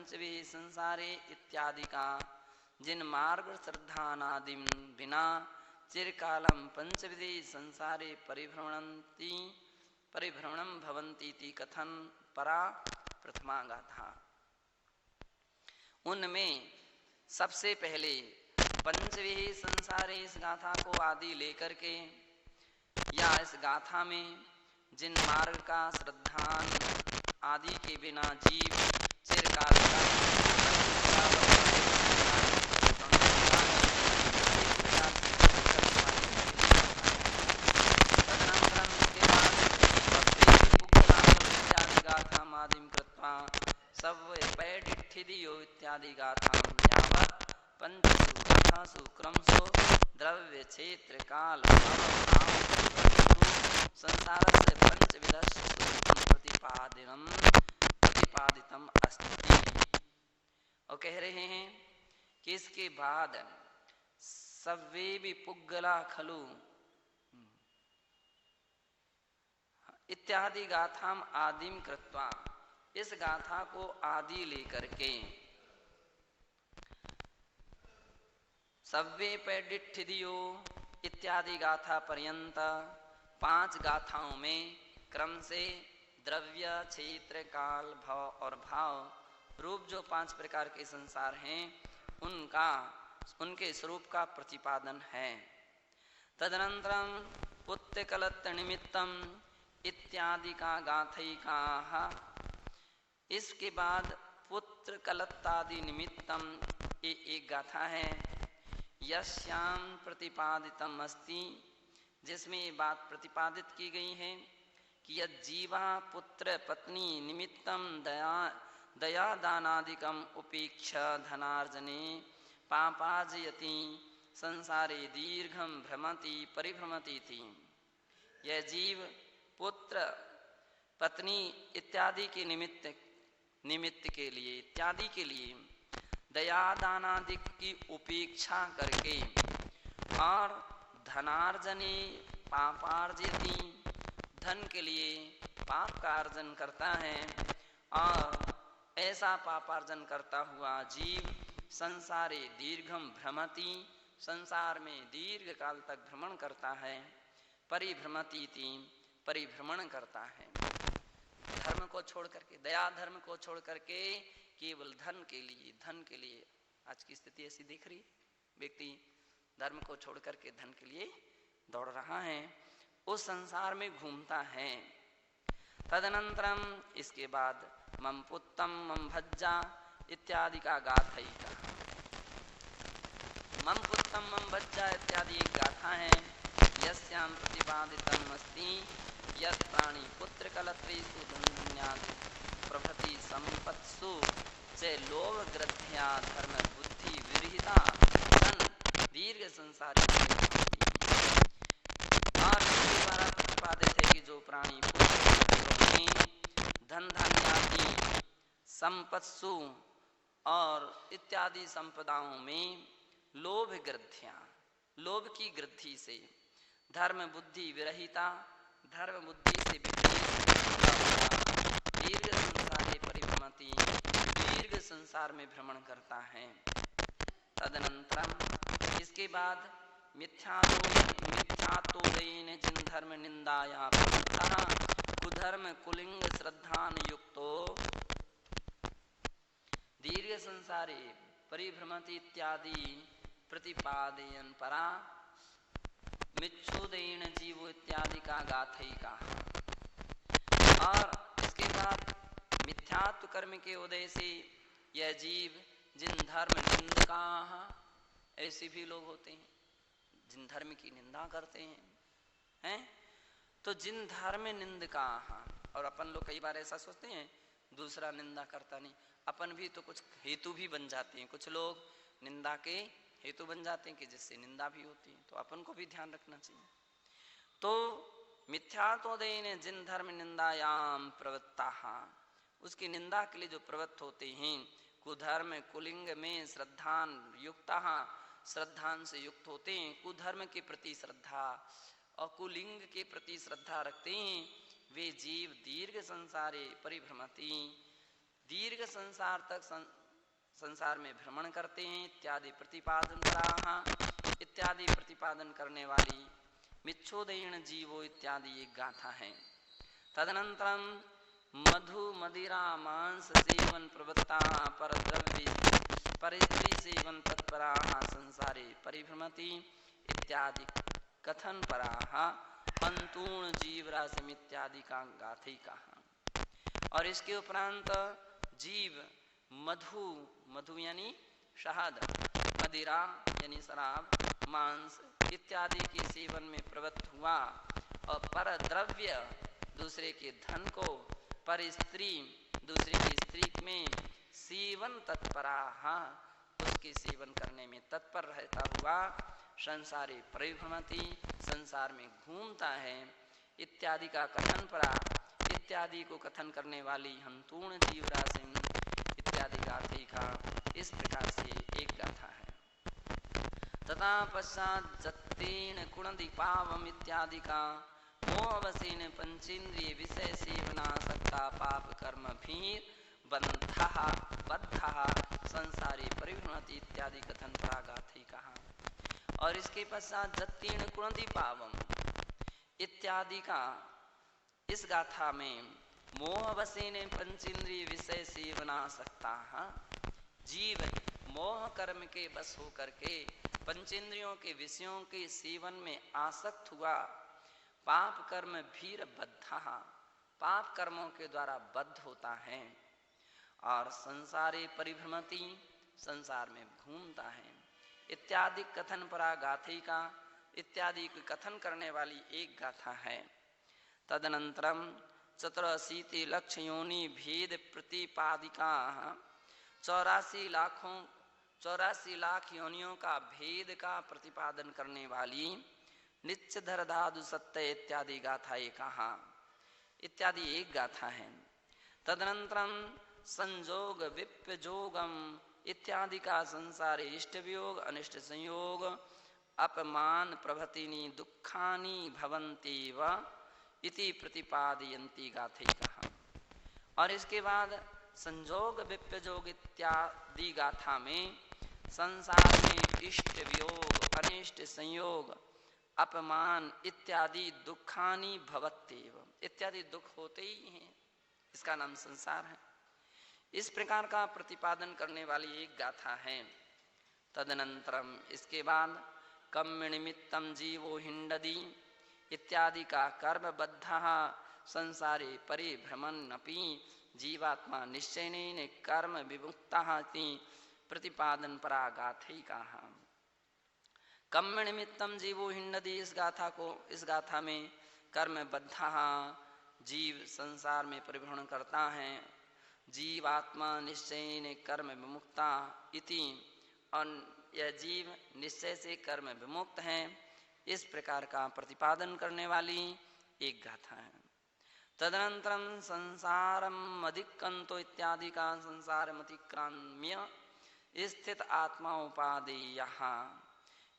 पंचवी संसारे इत्यादि का जिन मार्ग श्रद्धानादिम बिना चिरकालम पंचविधि संसारे परिभ्रमणं भवन्ति इति कथन परा प्रथमा गाथा। उनमें सबसे पहले पंचविधि संसारे इस गाथा को आदि लेकर के या इस गाथा में जिन मार्ग का श्रद्धान आदि के बिना जीव चिरकाल का इत्यादि गाथा यावत् पंचसु कथासु क्रमसु द्रव्य क्षेत्र काल संसारस्य पंचविधस्य प्रतिपादितम अस्ति। और कह रहे हैं कि इसके बाद सव्वे भी पुग्गला खलु इत्यादि गाथाम आदिम कृत्वा, इस गाथा को आदि लेकर के सव्वे पैडिठिदियो इत्यादि गाथा पर्यंत 5 गाथाओं में क्रम से द्रव्य क्षेत्र काल भव और भाव रूप जो 5 प्रकार के संसार हैं उनके स्वरूप का प्रतिपादन है। तदनंतरम पुत्र कलत्र निमित्तम इत्यादि का गाथैका, इसके बाद पुत्र कलत्तादि निमित्तम ये एक गाथा है। यस्याम प्रतिपादितम अस्ति, जिसमें ये बात प्रतिपादित की गई है कि यद जीवा पुत्र पत्नी निमित्तम दया दानादिकम उपेक्ष धनार्जने पापाजयति संसारे दीर्घम भ्रमति परिभ्रमति थी। यह जीव पुत्र पत्नी इत्यादि के निमित्त के लिए इत्यादि के लिए दया दानादि की उपेक्षा करके और धनार्जने पापार्जयति, धन के लिए पाप का अर्जन करता है और ऐसा पापार्जन करता हुआ जीव संसारे दीर्घम भ्रमति, संसार में दीर्घ काल तक भ्रमण करता है, परिभ्रमति परिभ्रमण करता है। धर्म को छोड़ करके, दया धर्म को छोड़ करके केवल धन के लिए आज की स्थिति ऐसी दिख रही, व्यक्ति धर्म को छोड़ करके धन के लिए दौड़ रहा है, उस संसार में घूमता है। तदनंतरम इसके बाद मम पुत्तम मम भज्जा इत्यादि का गाथैका। मम पुत्तम मम भज्जा इत्यादि एक गाथा है। यस्याम प्रतिपादितम अस्ति यत् प्राणी पुत्र कलत्रेषु धन्यादि प्रभृति संपत्सु से लोभ ग्रध्या धर्म बुद्धि विरहिता सन दीर्घ संसारी। और इसके द्वारा प्रतिपादित है कि जो प्राणी पुत्र में धन धान्यादि संपत्सु और इत्यादि संपदाओं में लोभ ग्रध्या, लोभ की ग्रद्धि से धर्म बुद्धि विरहिता, धर्म बुद्धि से दीर्घ संसारे परिभ्रमति, दीर्घ संसार में भ्रमण करता है। तदनंतरम इसके बाद मिथ्यात्वोदयेन जिन धर्म निंदाया कुधर्म कुलिंग श्रद्धान युक्तो दीर्घ संसारे परिभ्रमति इत्यादि प्रतिपादयन परा मिच्छोदयेन जीवो इत्यादि का गाथैका। और इसके बाद मिथ्यात्व कर्म के उदय से यह जीव जिन धर्म निंदका, ऐसे भी लोग होते हैं जिन धर्म की निंदा करते हैं तो जिन धर्म निंदका, और अपन लोग कई बार ऐसा सोचते हैं दूसरा निंदा करता नहीं, अपन भी तो कुछ हेतु भी बन जाते हैं, कुछ लोग निंदा के हेतु बन जाते हैं कि जिससे निंदा भी होती है, तो अपन को भी ध्यान रखना चाहिए। तो मिथ्यात्वोदय ने जिन धर्म निंदायाम प्रवृत्ता, उसकी निंदा के लिए जो प्रवृत्त होते हैं, कुधर्म कुलिंग में श्रद्धान युक्ता, श्रद्धान से युक्त होते हैं, कुधर्म के प्रति श्रद्धा और कुलिंग के प्रति श्रद्धा रखते हैं, वे जीव दीर्घ संसारे परिभ्रमति दीर्घ संसार तक संसार में भ्रमण करते हैं इत्यादि प्रतिपादन इत्यादि प्रतिपादन करने वाली मिच्छोदयीन जीवो इत्यादि एक गाथा है। तदनंतरम मधु मदिरा मांस सेवन प्रवृत्ता परद्रव्य परिस्त्री सेवन तत्परा संसारे परिभ्रमति इत्यादि कथन परा अंतूर्ण जीव राशि इत्यादि का गाथी कहा। और इसके उपरांत जीव मधु यानी शहद, मदिरा यानी शराब, मांस इत्यादि के सेवन में प्रवृत्त हुआ और पर द्रव्य दूसरे के धन को, पर स्त्री दूसरे की स्त्री में सेवन तत्परा उसके सेवन करने में तत्पर रहता हुआ संसारे परिभ्रमति संसार में घूमता है इत्यादि का कथन परा इत्यादि को कथन करने वाली हंतूर्ण जीव राशि इत्यादि गाथे का इस प्रकार से एक गाथा है। तथा पश्चात जत्तेन गुणदीपावम इत्यादि का मोहवसेन पंचेन्द्रिय विषय सेवनासक्ता पाप कर्म भीर बद्धा संसारी परिभ्रमति इत्यादि कथन परागाथी कहा। और इसके पश्चात जत्तीर्ण कुणदीपावम इत्यादि का इस गाथा में मोहवसेन पंचेन्द्रिय विषय सेवनासक्ता जीव मोह कर्म के बस होकर के पंचेंद्रियों के विषयों के सेवन में आसक्त हुआ, पाप कर्म भीर बद्धा पाप कर्मों के द्वारा बद्ध होता है और संसारे परिभ्रमति संसार में घूमता है इत्यादि कथन परा गाथी का इत्यादि को कथन करने वाली एक गाथा है। तदनंतरम 84 लक्ष योनि भेद प्रतिपादिका 84 लाख योनियों का भेद का प्रतिपादन करने वाली नित्यधर धादु सत्य इत्यादि गाथा ये कहा इत्यादि एक गाथा है। तदनंतरम संजोग विप्यजोगम इत्यादि का संसार इष्ट वियोग अनिष्ट संयोग अपमान प्रभतिनी दुखानी भवन्ति व इति प्रतिपादयन्ति गाथे कहा। और इसके बाद संजोग विप्यजोग इत्यादि गाथा में संसार में इष्ट वियोग अनिष्ट संयोग अपमान इत्यादि दुखानी भवत्येव इत्यादि दुख होते ही हैं, इसका नाम संसार है। इस प्रकार का प्रतिपादन करने वाली एक गाथा है। तदनंतरम इसके बाद कम्म निमित्तम जीवो हिंडदी इत्यादि का कर्मबद्ध संसारे परिभ्रमन्नपि जीवात्मा निश्चयेन कर्म विमुक्तः प्रतिपादन परा गाथी कहा। कम्म निमित्तम जीवो हिंडदी इस गाथा में कर्मबद्ध जीव संसार में परिभ्रमण करता है, जीवात्मा निश्चयेन कर्म विमुक्ता इति और यह जीव निश्चय से कर्म विमुक्त है, इस प्रकार का प्रतिपादन करने वाली एक गाथा है। तदनंतरम संसारम अधिक्रांतो इत्यादि का संसारम अतिक्राम्य स्थित आत्मा उपादेय।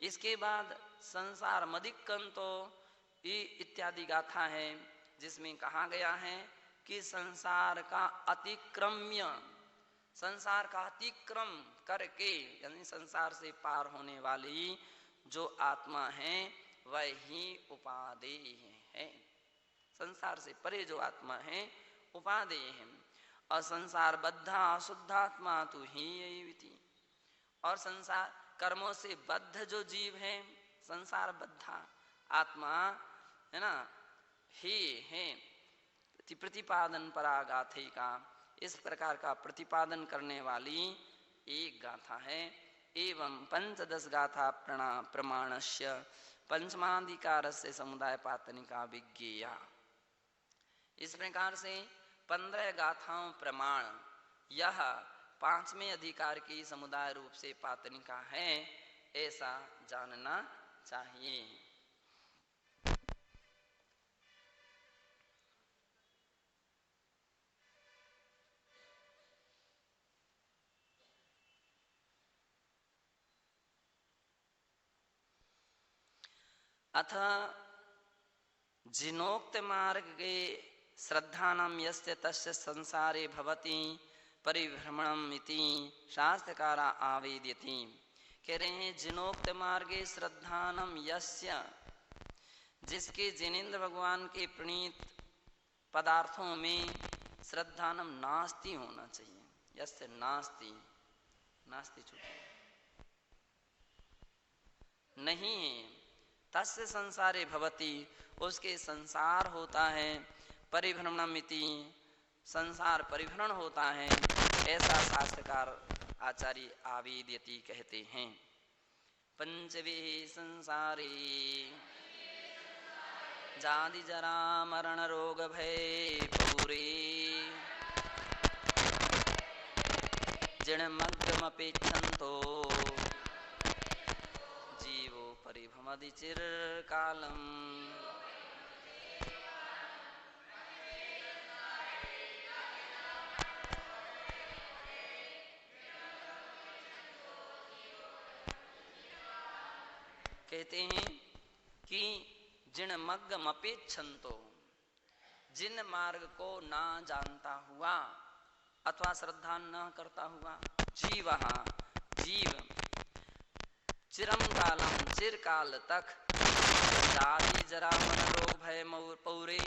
इसके बाद संसार मदिक्रांतो इत्यादि गाथा है जिसमें कहा गया है कि संसार का अतिक्रम्य संसार का अतिक्रम करके यानी संसार से पार होने वाली जो आत्मा है वह ही उपादेय है। संसार से परे जो आत्मा है उपादेय है। और संसार बद्धा शुद्धात्मा तो ही यही। और संसार कर्मों से बद्ध जो जीव है संसार बद्धा आत्मा है ना ही है प्रतिपादन परा गाथे का इस प्रकार का प्रतिपादन करने वाली एक गाथा है। एवं 15 गाथा प्रमाणस्य पंचमाधिकारस्य समुदाय पातनिका विज्ञेया। इस प्रकार से 15 गाथाओं प्रमाण यह 5वें अधिकार की समुदाय रूप से पातनिका है, ऐसा जानना चाहिए। अथ जिनोक्त मार्गे श्रद्धानां यस्य तस्य संसारे भवति परिभ्रमणम इति शास्त्रकारा आवेदयति। कह रहे हैं जिनोक्त मार्गे श्रद्धानम यस्य, जिसके जिनेन्द्र भगवान के प्रणीत पदार्थों में श्रद्धानम नास्ति होना चाहिए। यस्य नास्ति, नास्ति छूटे नहीं है, तस्य संसारे भवति, उसके संसार होता है। परिभ्रमणमिति, संसार परिभ्रमण होता है, ऐसा शास्त्रकार आचार्य आवेदयति कहते हैं। पंचवे संसारे जाति जरा मरण रोग भय पूरे, जिणमग्गमपेक्षन्तो जीवो परिभ्रमति चिरकालम्। कहते हैं कि जिणमग्गमपेक्षन्तो, जिन मार्ग को ना जानता हुआ अथवा श्रद्धा न करता हुआ जीवः, जीव चिरम कालम, चिरकाल तक जाति जरा मरण रोग भय पौरे,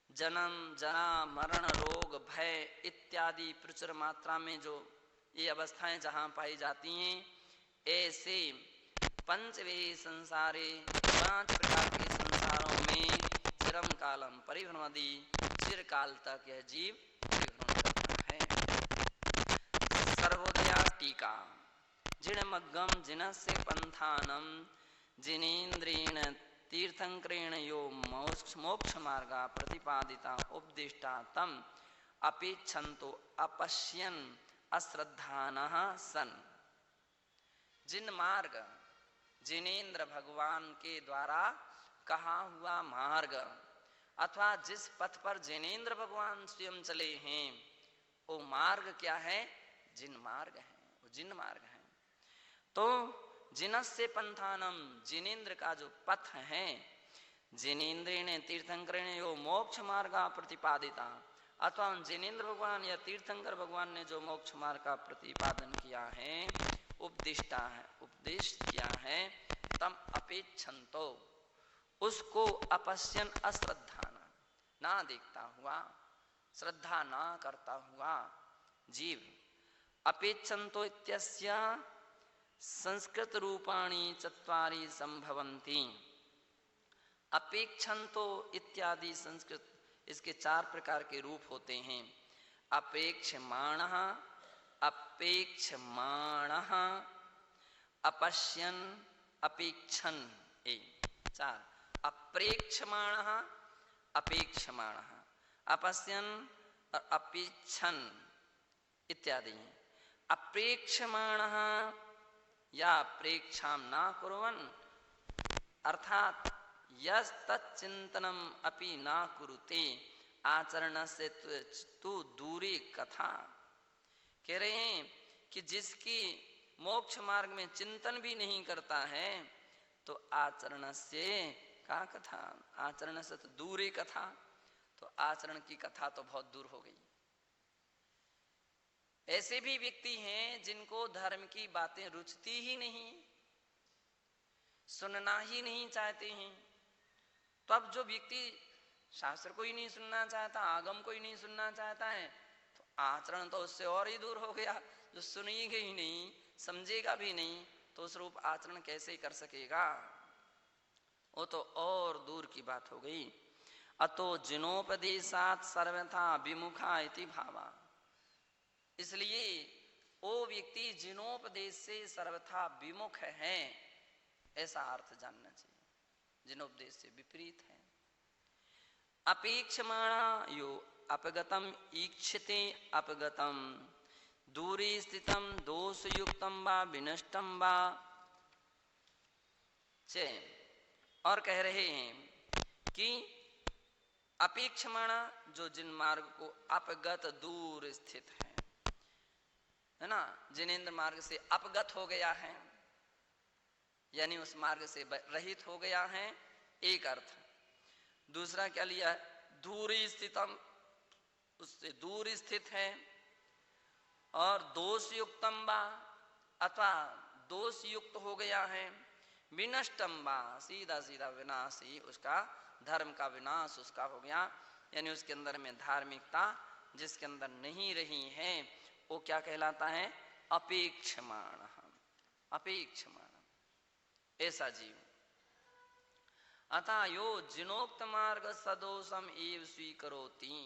जन्म जरा मरण रोग भय इत्यादि प्रचुर मात्रा में जो ये अवस्थाएं जहाँ पाई जाती हैं, ऐसे पंचवे संसारे, 5 प्रकार के संसारों में चिरम कालम परिभ्रमति, चिरकाल तक यह जीव परिभ्रमण करता है। सर्वोदया टीका। जिणमग्गम जिनस्य पंथानम जिनेन्द्रेण तीर्थंकरेण यो मोक्ष मार्गा प्रतिपादिता उपदिष्टा तम अपेक्षन्तो अपश्यन् अश्रद्धानः सन्। जिन मार्ग, जिनेन्द्र भगवान के द्वारा कहा हुआ मार्ग अथवा जिस पथ पर जिनेन्द्र भगवान स्वयं चले हैं, वो मार्ग क्या है? जिन मार्ग है, वो जिन मार्ग है। तो जिनस्य पंथानम, जिनेन्द्र का जो पथ है, जिनेन्द्रेण तीर्थंकरेण यो मोक्ष मार्गा प्रतिपादिता, अथवा जिनेन्द्र भगवान या तीर्थंकर भगवान ने जो मोक्ष मार्ग का प्रतिपादन किया है, उपदिष्टा है, उपदेश किया है, तम अपेक्षन्तो, उसको अपश्यन अश्रद्धाना, ना देखता हुआ, श्रद्धा ना करता हुआ जीव। अपेक्षन्तो इत्यस्य संस्कृत रूपाणि चत्वारि संभवन्ति। अपेक्षन्तो इत्यादि संस्कृत, इसके 4 प्रकार के रूप होते हैं। अपेक्षमाणः, अपेक्षमाणः, अपश्यन्, अपेक्षन्, 4। अप्रेक्षमाणः, अपेक्षमाणः, अपश्यन् और अपेक्षन् इत्यादि। अप्रेक्षमाणः या प्रेक्षां न कुर्वन्, अर्थात यस्तच्चिन्तनम् अपि न कुरुते आचरणस्य तु दूरे कथा। कह रहे हैं कि जिसकी मोक्ष मार्ग में चिंतन भी नहीं करता है, तो आचरण से का कथा, आचरण से तो दूरे कथा, तो आचरण की कथा तो बहुत दूर हो गई। ऐसे भी व्यक्ति हैं जिनको धर्म की बातें रुचती ही नहीं, सुनना ही नहीं चाहते हैं। तो अब जो व्यक्ति शास्त्र को ही नहीं सुनना चाहता, आगम को ही नहीं सुनना चाहता है, तो आचरण तो उससे और ही दूर हो गया। जो सुनेगा ही नहीं, समझेगा भी नहीं, तो उस रूप आचरण कैसे कर सकेगा? वो तो और दूर की बात हो गई। अतो जिनोपदेशात सर्वथा विमुखा इति भावा। इसलिए वो व्यक्ति जिनोपदेश से सर्वथा विमुख है, ऐसा अर्थ जानना चाहिए। जिनोपदेश से विपरीत है। अपेक्षमाणा यो अपगतम ईक्षते अपगतम, दूरे स्थितम दोषयुक्तम वा विनष्टम वा च। और कह रहे हैं कि अपेक्षमाणा, जो जिन मार्ग को अपगत, दूर स्थित है ना, जिनेन्द्र मार्ग से अपगत हो गया है, यानी उस मार्ग से रहित हो गया है, एक अर्थ। दूसरा क्या लिया? दूरी स्थितम, उससे दूर स्थित है। और दोष युक्तम वा अथवा दोष युक्त हो गया है, विनष्टम वा सीधा सीधा विनाश ही उसका, धर्म का विनाश उसका हो गया, यानी उसके अंदर में धार्मिकता जिसके अंदर नहीं रही है वो क्या कहलाता है? अपेक्षमाण। अपेक्षमाण ऐसा जीव। अतः यो जिनोक्त मार्ग सदोषम एव स्वीकरोति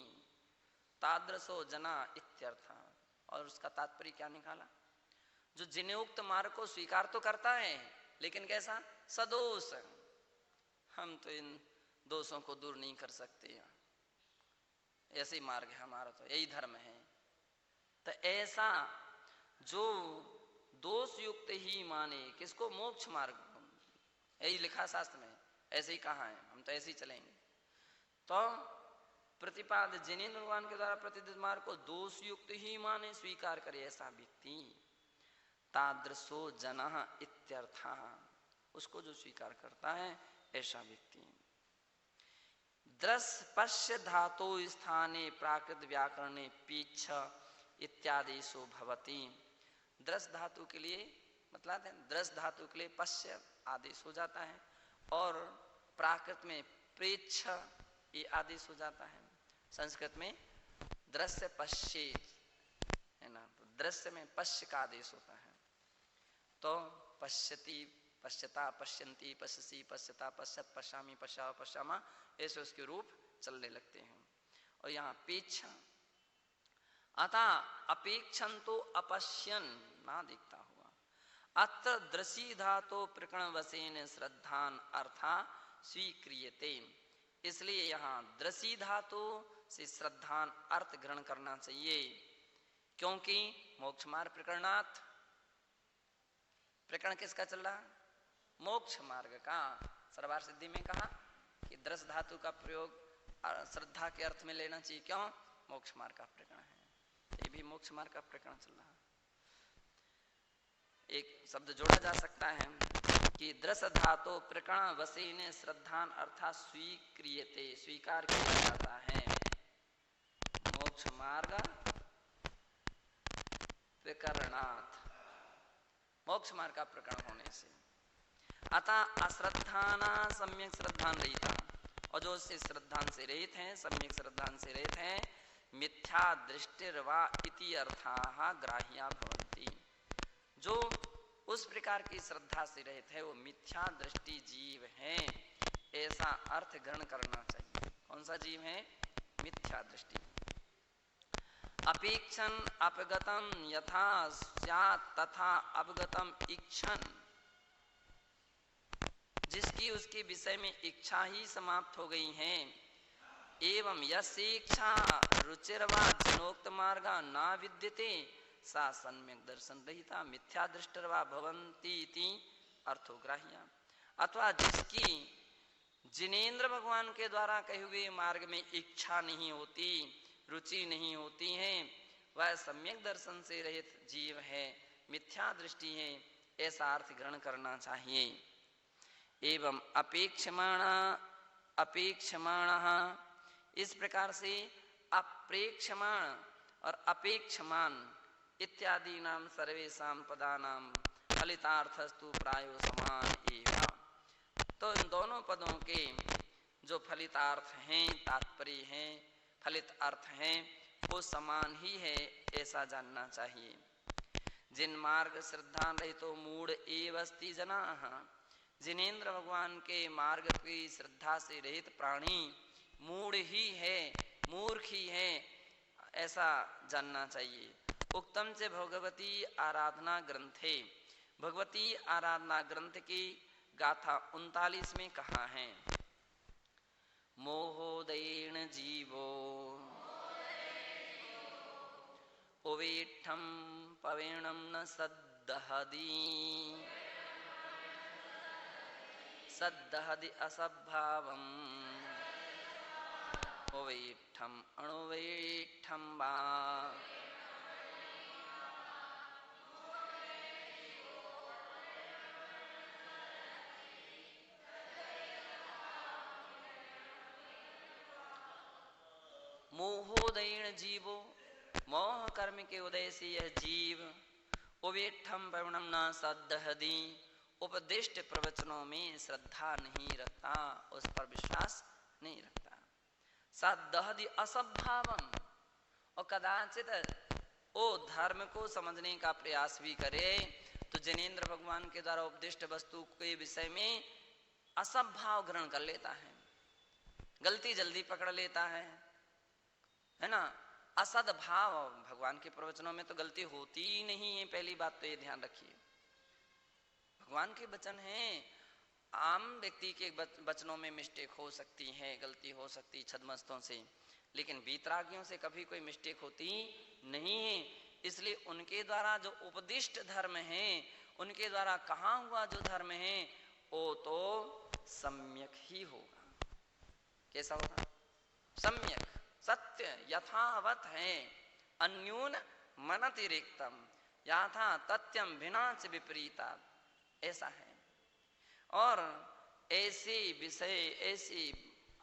तादृशो जना इत्यर्थ। और उसका तात्पर्य क्या निकाला? जो जिनोक्त मार्ग को स्वीकार तो करता है लेकिन कैसा? सदोष। हम तो इन दोषों को दूर नहीं कर सकते, ऐसे ही मार्ग है हमारा, तो यही धर्म है। तो ऐसा जो दोष युक्त ही माने किसको? मोक्ष मार्ग। यही लिखा शास्त्र में, ऐसे ही कहा है, हम तो ऐसे ही चलेंगे। तो प्रतिपाद जिनेंद्र भगवान के द्वारा प्रतिदित मार्ग को दोष युक्त ही माने, स्वीकार करे ऐसा व्यक्ति, तादृशो जनः इत्यर्थः, उसको जो स्वीकार करता है ऐसा व्यक्ति। दृश्य पश्य धातु स्थाने प्राकृत व्याकरणे पीछ इत्यादेशो भवति। दृश्य धातु के लिए मतलब है, दृश्य धातु के लिए पश्य आदेश हो जाता है और प्राकृत में प्रेक्ष ये आदेश हो जाता है। संस्कृत में दृश्य पश्ये है ना, तो दृश्य में पश्य का आदेश होता है। तो पश्यति, पश्यता, पश्यन्ति, पश्यसि, पश्यता, पश्यत, पश्यामि, पश्याव, पश्यामा, ऐसे उसके रूप चलने लगते हैं। और यहाँ पेक्षा, अतः अपेक्षन तो अपश्यन ना दिखता हुआ, अत्र दृशी धातो प्रकरण वसेन श्रद्धान अर्था स्वीक्रियते। इसलिए यहाँ दृशी धातु से श्रद्धान अर्थ ग्रहण करना चाहिए, क्योंकि मोक्ष मार्ग प्रकरणात्, प्रकरण किसका चल रहा? मोक्ष मार्ग का। सर्वार सिद्धि में कहा कि दृश्य धातु का प्रयोग श्रद्धा के अर्थ में लेना चाहिए, क्यों? मोक्ष मार्ग का प्रकरण है, ये भी मोक्ष मार्ग का प्रकरण चल रहा है। एक शब्द जोड़ा जा सकता है कि दृश्य धातु प्रकरण वसेन श्रद्धान अर्थात स्वीक्रियते, स्वीकार किया जाता है मोक्ष मार्ग प्रकरणात्, मोक्ष मार्ग का प्रकरण होने से। अतः अश्रद्धाना सम्यक श्रद्धान रहिता, और जो उससे श्रद्धान से रहित हैं, सम्यक श्रद्धान से रहित हैं, मिथ्या दृष्टिर्वा इति अर्थाः ग्राह्या भवन्ति। जो उस प्रकार की श्रद्धा से रहित है वो मिथ्या दृष्टि जीव है, ऐसा अर्थ ग्रहण करना चाहिए। कौन सा जीव है? मिथ्या दृष्टि। अपेक्षन अपगतम यथा स्यात् तथा अपगतम इच्छन, जिसकी उसके विषय में इच्छा ही समाप्त हो गई है। एवं यस्य इच्छा रुचिर्वा जनोक्त मार्गा न विद्यते सा सम्यक दर्शन रहिता मिथ्या दृष्टिर्वा भवन्ति इति अर्थोग्राह्या। अथवा जिसकी जिनेंद्र भगवान के द्वारा कहे हुए मार्ग में इच्छा नहीं होती, रुचि नहीं होती है, वह सम्यक दर्शन से रहित जीव है, मिथ्या दृष्टि है, ऐसा अर्थ ग्रहण करना चाहिए। एवं अपेक्षमाण, इस प्रकार से अप्रेक्षमाण और अपेक्षमान इत्यादि नाम सर्वेषां पदानाम फलितार्थस्तु प्रायो समान एव। तो इन दोनों पदों के जो फलितार्थ हैं, तात्पर्य हैं, फलित अर्थ हैं, वो समान ही है, ऐसा जानना चाहिए। जिन मार्ग श्रद्धा रहितो मूढ़ एव अस्ति जनाः, जिनेंद्र भगवान के मार्ग की श्रद्धा से रहित प्राणी मूढ़ ही है, मूर्ख ही है, ऐसा जानना चाहिए। उक्तम से भगवती आराधना ग्रंथे, भगवती आराधना ग्रंथ की गाथा 39 में कहा है, मोहोदयेन जीवो उवेठम पवेणम न सद्दहदी सद्दहदि असद्भावम् उवेठम अणुवेठम वा। मोहोदयेन जीवो, मोह कर्म के उदय से यह जीव उवेठम प्रवणम न सदहदी, उपदिष्ट प्रवचनों में श्रद्धा नहीं रखता, उस पर विश्वास नहीं रखता। सदहदी असद्भावम, और कदाचित वो धर्म को समझने का प्रयास भी करे तो जिनेंद्र भगवान के द्वारा उपदिष्ट वस्तु के विषय में असद्भाव ग्रहण कर लेता है, गलती जल्दी पकड़ लेता है ना। असद्भाव, भगवान के प्रवचनों में तो गलती होती ही नहीं है, पहली बात तो ये ध्यान रखिए। भगवान के वचन हैं, आम व्यक्ति के वचनों में मिस्टेक हो सकती है, गलती हो सकती छद्मस्तों से, लेकिन वीतरागियों से कभी कोई मिस्टेक होती नहीं है। इसलिए उनके द्वारा जो उपदिष्ट धर्म है, उनके द्वारा कहा हुआ जो धर्म है, वो तो सम्यक ही होगा। कैसा होगा? सम्यक, सत्य, यथावत है, अन्यून मनतिरिक्तम, यथा तथ्यम भिन्नाच विपरीता, ऐसा है। और ऐसे विषय, ऐसे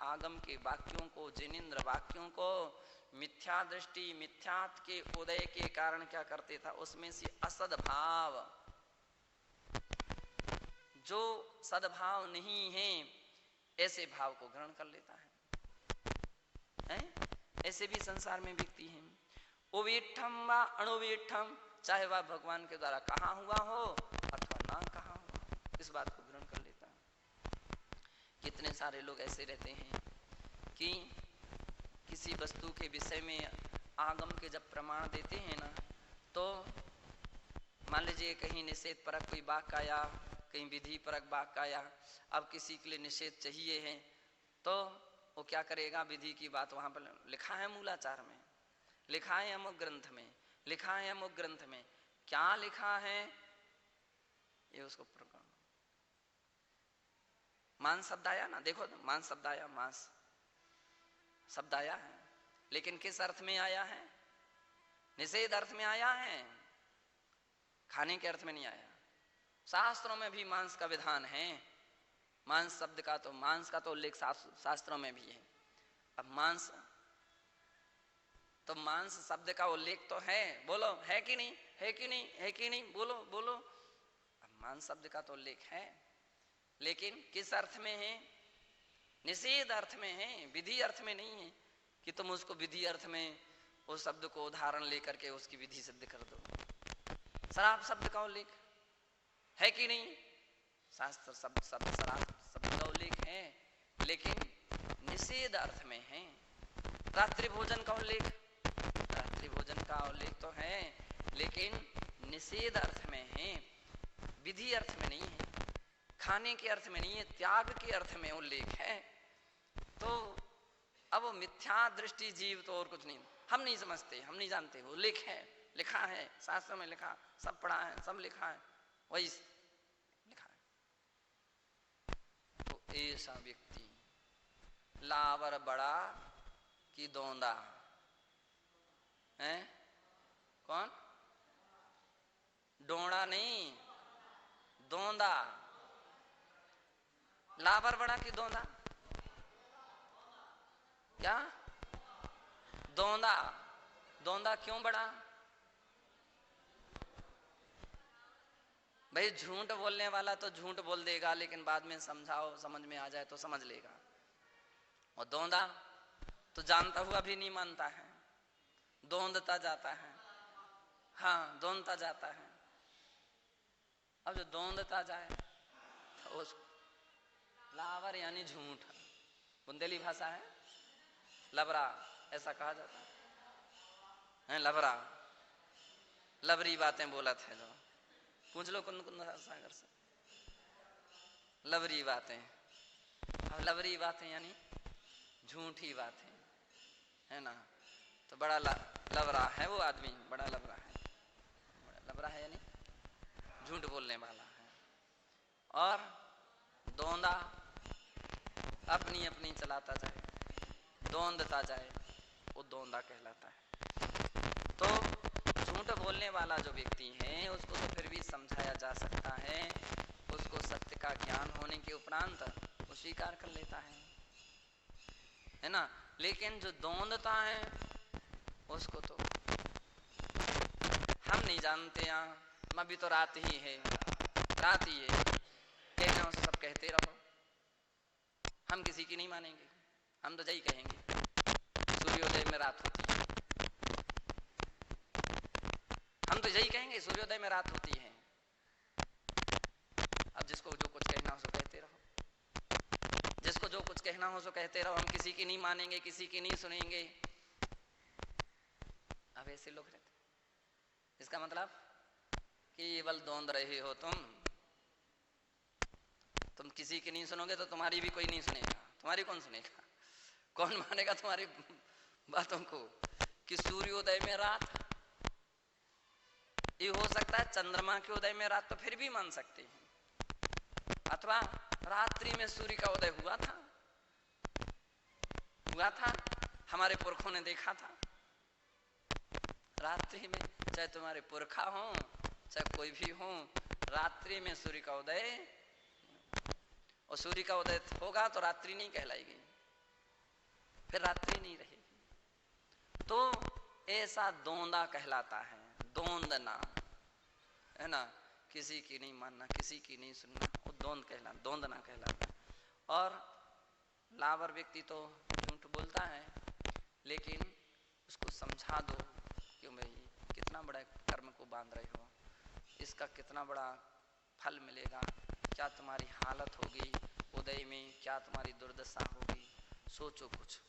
आगम के वाक्यों को, जिनेंद्र वाक्यों को मिथ्या दृष्टि, मिथ्यात्व के उदय के कारण क्या करते था, उसमें से असद्भाव, जो सद्भाव नहीं है, ऐसे भाव को ग्रहण कर लेता है। ऐसे भी संसार में व्यक्ति हैं, उवीठम व अणुवीठम, चाहे वह भगवान के द्वारा कहा हुआ हो अथवा ना कहा हुआ, इस बात को ग्रहण कर लेता है। कितने सारे लोग ऐसे रहते हैं कि किसी वस्तु के विषय में आगम के जब प्रमाण देते हैं ना, तो मान लीजिए कहीं निषेध परक कोई वाक्य आया, कहीं विधि परक वाक्य आया, अब किसी के लिए निषेध चाहिए है, तो वो क्या करेगा, विधि की बात वहां पर लिखा है, मूलाचार में लिखा है, अमुक ग्रंथ में लिखा है, अमुक ग्रंथ में क्या लिखा है, ये उसको प्रकरण। मांस शब्द आया ना, देखो मांस शब्द आया, मांस शब्द आया है, लेकिन किस अर्थ में आया है? निषेध अर्थ में आया है, खाने के अर्थ में नहीं आया। शास्त्रों में भी मांस का विधान है, मांस शब्द का तो, मांस का तो उल्लेख शास्त्रों में भी है। अब मांस तो, मांस शब्द का उल्लेख तो है, बोलो है कि नहीं, है कि नहीं, है कि नहीं, बोलो बोलो। अब मांस शब्द का तो उल्लेख है, लेकिन किस अर्थ में है? निषेध अर्थ में है, विधि अर्थ में नहीं है कि तुम उसको विधि अर्थ में उस शब्द को उदाहरण लेकर के उसकी विधि सिद्ध कर दो। शराब शब्द का उल्लेख है कि नहीं? शास्त्र शब्द शराब शब्द का उल्लेख है, लेकिन निषेध अर्थ में है। रात्रि भोजन का उल्लेख, रात्रि भोजन का उल्लेख तो है, लेकिन निषेध अर्थ में है, विधि अर्थ में नहीं है, खाने के अर्थ में नहीं है, त्याग के अर्थ में उल्लेख है। तो अब मिथ्या दृष्टि जीव तो और कुछ नहीं, हम नहीं समझते, हम नहीं जानते, वो उल्लेख है, लिखा है, शास्त्र में लिखा, सब पढ़ा है, सब लिखा है, वही लिखा है। तो ऐसा व्यक्ति लावर बड़ा कि दोंदा है? कौन? डोंडा नहीं, दोंदा। लावर बड़ा कि दोंदा? क्या? दोंदा। दोंदा क्यों बड़ा? भाई झूठ बोलने वाला तो झूठ बोल देगा, लेकिन बाद में समझाओ, समझ में आ जाए तो समझ लेगा। और दोंदा तो जानता हुआ भी नहीं मानता है, दोंदता जाता है। हाँ, दोंदता जाता है। अब जो दोंदता जाए तो उस लावर यानी झूठ, बुंदेली भाषा है, लबरा ऐसा कहा जाता है, लबरा, लबरी बातें बोला थे, जो पूछ लो कुंद सागर से, लबरी बातें। अब लबरी बातें यानी झूठी बातें, है ना। तो बड़ा लबरा है वो आदमी, बड़ा लबरा है, बड़ा लबरा है यानी झूठ बोलने वाला है। और दोंदा अपनी अपनी चलाता जाए, दोंदता जाए, वो दोंदा कहलाता है। तो झूठ बोलने वाला जो व्यक्ति है उसको तो फिर भी समझाया जा सकता है, उसको सत्य का ज्ञान होने के उपरांत वो स्वीकार कर लेता है ना। लेकिन जो दोंदता है उसको तो हम नहीं जानते। यहाँ अभी तो रात ही है, रात ही है, कहना हो सब कहते रहो, हम किसी की नहीं मानेंगे। हम तो यही कहेंगे सूर्योदय में रात होती है, हम तो यही कहेंगे सूर्योदय में रात होती है। अब जिसको जो कुछ कहना हो सो कहते रहो, जिसको जो कुछ कहना हो सो कहते रहो, हम किसी की नहीं मानेंगे, किसी की नहीं सुनेंगे। अब ऐसे लोग रहते, इसका मतलब केवल दौंद रहे हो तुम किसी की नहीं सुनोगे तो तुम्हारी भी कोई नहीं सुनेगा। तुम्हारी कौन सुनेगा, कौन मानेगा तुम्हारी बातों को? कि सूर्योदय में रात, ये हो सकता है चंद्रमा के उदय में रात, तो फिर भी मान सकते हैं। अथवा रात्रि में सूर्य का उदय हुआ था, हमारे पुरखों ने देखा था। रात्रि में चाहे तुम्हारे पुरखा हो चाहे कोई भी हो, रात्रि में सूर्य का उदय, और सूर्य का उदय होगा तो रात्रि नहीं कहलाएगी, फिर रात्रि नहीं रहेगी। तो ऐसा दौंदा कहलाता है, दौंदना है ना, किसी की नहीं मानना, किसी की नहीं सुनना, वो दौंदना कहलाता है। और लावर व्यक्ति तो झूठ बोलता है, लेकिन उसको समझा दो कि भाई कितना बड़ा कर्म को बांध रहे हो, इसका कितना बड़ा फल मिलेगा, क्या तुम्हारी हालत होगी उदय में, क्या तुम्हारी दुर्दशा होगी, सोचो कुछ।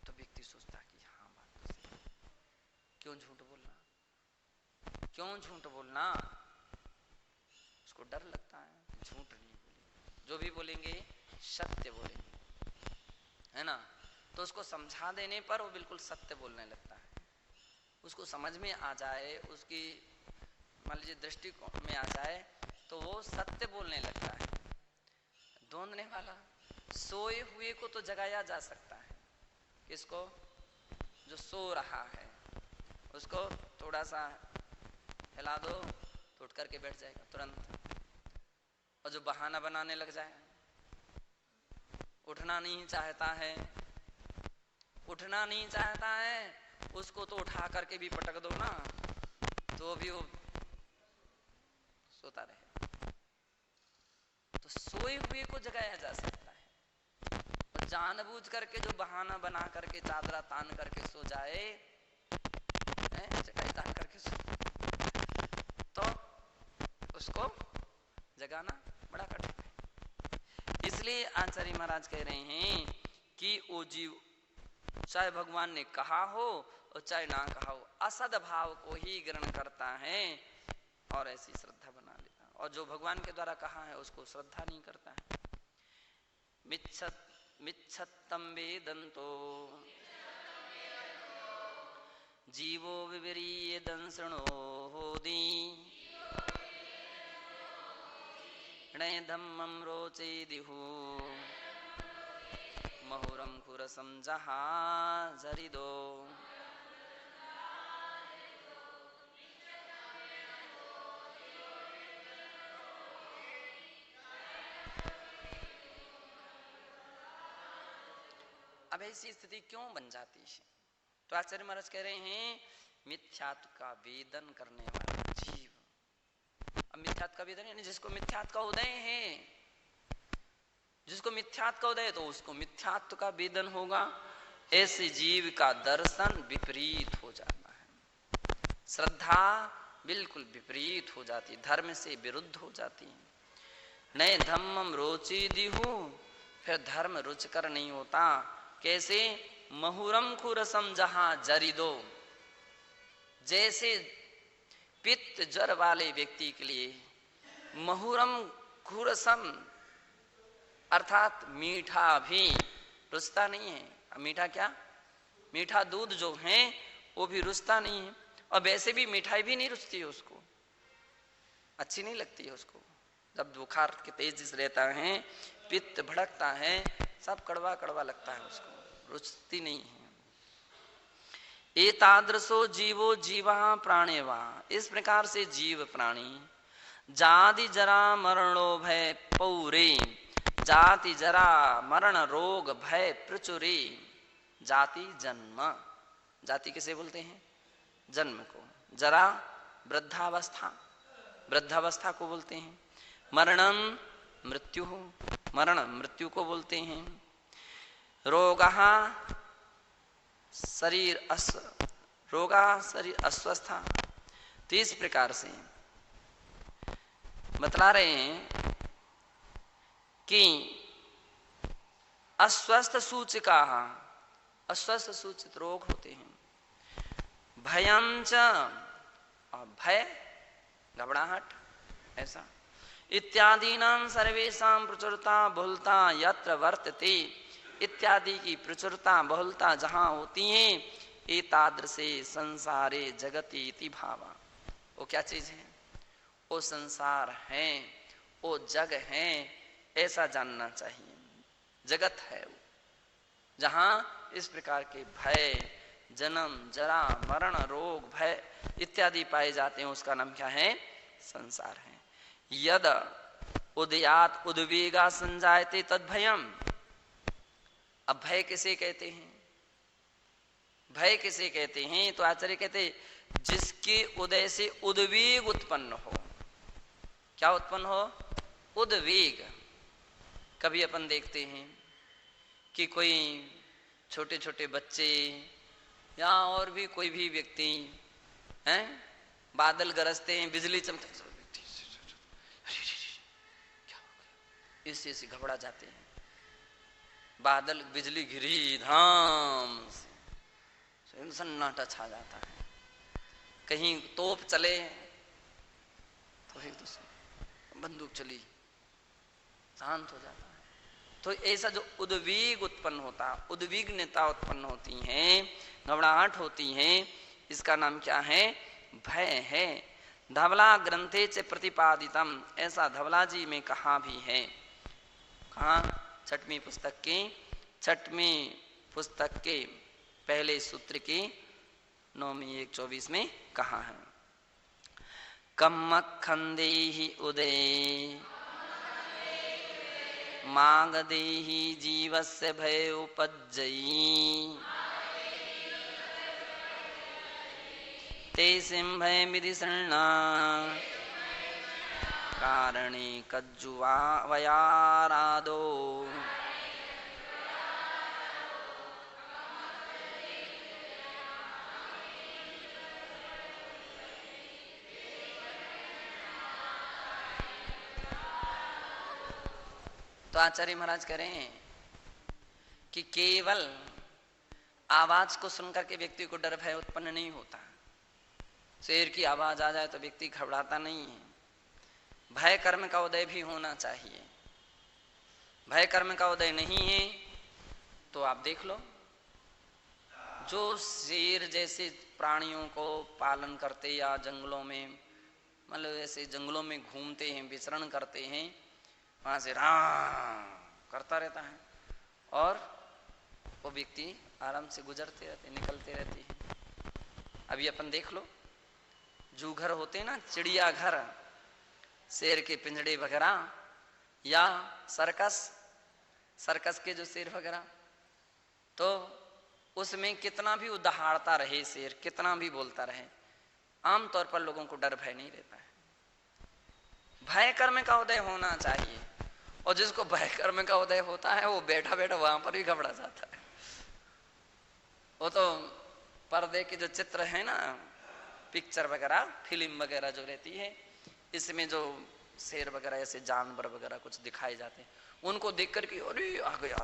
तो व्यक्ति सोचता कि हाँ बात तो सही, क्यों झूठ बोलना, क्यों झूठ बोलना? उसको डर लगता है, झूठ नहीं बोलेंगे, जो भी बोलेंगे सत्य बोलेंगे, है ना। तो उसको समझा देने पर वो बिल्कुल सत्य बोलने लगता है। उसको समझ में आ जाए, उसकी मान लीजिए दृष्टिकोण में आ जाए, तो वो सत्य बोलने लगता है। दौंदने वाला, सोए हुए को तो जगाया जा सकता है, किसको? जो सो रहा है उसको थोड़ा सा हिला दो तो उठ करके बैठ जाएगा तुरंत। और जो बहाना बनाने लग जाए, उठना नहीं चाहता है, उठना नहीं चाहता है, उसको तो उठा करके भी पटक दो ना, तो भी वो सोता रहे। तो सोए हुए को जगाया जा सकता है, और जानबूझ करके जो बहाना बना करके चादरा तान करके सो जाए, चटाई तान करके सो, तो उसको जगाना बड़ा कठिन है। इसलिए आचार्य महाराज कह रहे हैं कि वो जीव चाहे भगवान ने कहा हो और चाहे ना कहा हो, असद भाव को ही ग्रहण करता है और ऐसी श्रद्धा बना लेता है। और जो भगवान के द्वारा कहा है उसको श्रद्धा नहीं करता है। मिच्छत्तम वेदन्तो जीवो विवरीयदं शृणोति धम्मं रोचेदिहु महुरम खुरसम जहा जरिदो। अब ऐसी स्थिति क्यों बन जाती है? तो आचार्य महाराज कह रहे हैं मिथ्यात्व का वेदन करने वाला जीव। अब मिथ्यात्व का वेदन यानी जिसको मिथ्यात्व का उदय है, जिसको मिथ्यात्व का उदय, तो उसको मिथ्यात्व का वेदन होगा। ऐसे जीव का दर्शन विपरीत हो जाता है, श्रद्धा बिल्कुल विपरीत हो जाती है, धर्म से विरुद्ध हो जाती है। नए धम्मम रोची दिहु, फिर धर्म रुचकर नहीं होता। कैसे? महुरम खुरसम जहां जरिदो, जैसे पित्त ज्वर वाले व्यक्ति के लिए महुरम खुरसम अर्थात मीठा भी रुचता नहीं है। अब मीठा क्या? मीठा दूध जो है वो भी रुचता नहीं है, और वैसे भी मिठाई भी नहीं रुचती है उसको, अच्छी नहीं लगती है उसको। जब बुखार के तेज रहता है, पित्त भड़कता है, सब कड़वा कड़वा लगता है, उसको रुचती नहीं है। एतादृशो जीवो जीवा प्राणेवा, इस प्रकार से जीव प्राणी जाति जरा मरणो भय पौरे, जाति जरा मरण रोग भय प्रचुरे, जाति जन्म, जाति किसे बोलते हैं? जन्म को। जरा वृद्धावस्था, वृद्धावस्था को बोलते हैं। मरणम मृत्यु, मरण मृत्यु को बोलते हैं। रोगः शरीर रोगा शरीर अस्वस्था। तो इस प्रकार से बतला रहे हैं कि अस्वस्थ सूचिका, अस्वस्थ सूचित रोग होते हैं। भयं च, भय घबराहट ऐसा, इत्यादीनां सर्वेषां प्रचुरता बहुलता यत्र वर्तते, इत्यादि की प्रचुरता बहुलता जहां होती है, एतादृशे संसारे जगति इति भावा। वो क्या चीज है? वो संसार है, वो जग है, ऐसा जानना चाहिए। जगत है वो, जहां इस प्रकार के भय, जन्म जरा मरण रोग भय इत्यादि पाए जाते हैं, उसका नाम क्या है? संसार है। यद उदयात उद्वेगा संजायते तद भयम। अब भय किसे कहते हैं? भय किसे कहते हैं? तो आचार्य कहते जिसके उदय से उद्वेग उत्पन्न हो। क्या उत्पन्न हो? उद्वेग। कभी अपन देखते हैं कि कोई छोटे छोटे बच्चे या और भी कोई भी व्यक्ति हैं, बादल गरजते हैं, बिजली चमकती, इससे से घबरा जाते हैं। बादल बिजली गिरी धाम से सन्नाटा छा जाता है। कहीं तोप चले तो एक दूसरे बंदूक चली, शांत हो जाता है। तो ऐसा जो उद्वेग उत्पन्न होता, उद्विग्नता उत्पन्न होती है, घबराहट होती है, इसका नाम क्या है? भय है। धवला ग्रंथे च प्रतिपादितम, ऐसा धवला जी में कहा भी है। कहाँ? छठवीं पुस्तक के पहले सूत्र के 9:1-24 में कहा है। कम्मखंदेहि उदये मागदेहि जीवस्य भय उपज्जयी, ते सिंभय विधि शरणा कारणे कज्जुवा वयारादो। तो आचार्य महाराज कह रहे हैं कि केवल आवाज को सुनकर के व्यक्ति को डर भय उत्पन्न नहीं होता। शेर की आवाज आ जाए तो व्यक्ति घबराता नहीं है। भय कर्म का उदय भी होना चाहिए। भय कर्म का उदय नहीं है तो आप देख लो, जो शेर जैसे प्राणियों को पालन करते या जंगलों में, मतलब ऐसे जंगलों में घूमते हैं, विचरण करते हैं, वहां से राम करता रहता है और वो व्यक्ति आराम से गुजरते रहते, निकलते रहते हैं। अभी अपन देख लो, जू घर होते हैं ना, चिड़िया घर, शेर के पिंजड़े वगैरह, या सर्कस के जो शेर वगैरह, तो उसमें कितना भी उदहाड़ता रहे शेर, कितना भी बोलता रहे, आमतौर पर लोगों को डर भय नहीं रहता है। भय कर्म का उदय होना चाहिए, और जिसको भय कर्म का उदय होता है वो बैठा बैठा वहां पर भी घबरा जाता है। वो तो पर्दे के जो चित्र है ना, पिक्चर वगैरह, फिल्म वगैरह जो रहती है, इसमें जो शेर वगैरह ऐसे जानवर वगैरह कुछ दिखाए जाते हैं, उनको देख कर के अरे आ गया,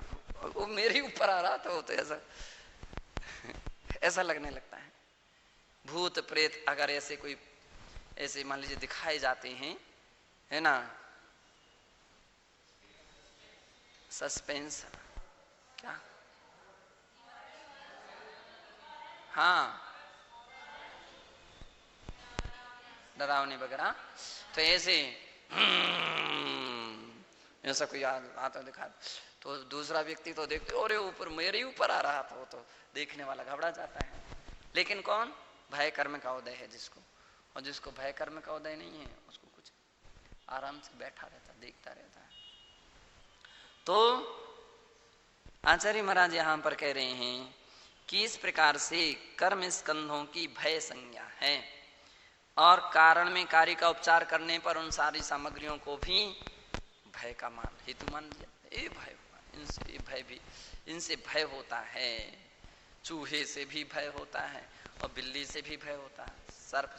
वो मेरे ऊपर आ रहा था, वो तो ऐसा लगने लगता है। भूत प्रेत अगर ऐसे कोई ऐसे मान लीजिए दिखाए जाते हैं, है ना, सस्पेंस क्या, हाँ डरावनी वगैरह, तो ऐसे ऐसा कोई आता दिखा तो दूसरा व्यक्ति तो देखते और ऊपर मेरे ही ऊपर आ रहा था, वो तो देखने वाला घबरा जाता है। लेकिन कौन? भय कर्म का उदय है जिसको, और जिसको भय कर्म का उदय नहीं है उसको कुछ आराम से बैठा रहता, देखता रहता है। तो आचार्य महाराज यहां पर कह रहे हैं कि इस प्रकार से कर्म स्कंधों की भय संज्ञा है और कारण में कार्य का उपचार करने पर उन सारी सामग्रियों को भी भय का मान हेतु मान लिया। ये भय हुआ, इनसे भय भी, इनसे भय होता है। चूहे से भी भय होता है और बिल्ली से भी भय होता है, सर्प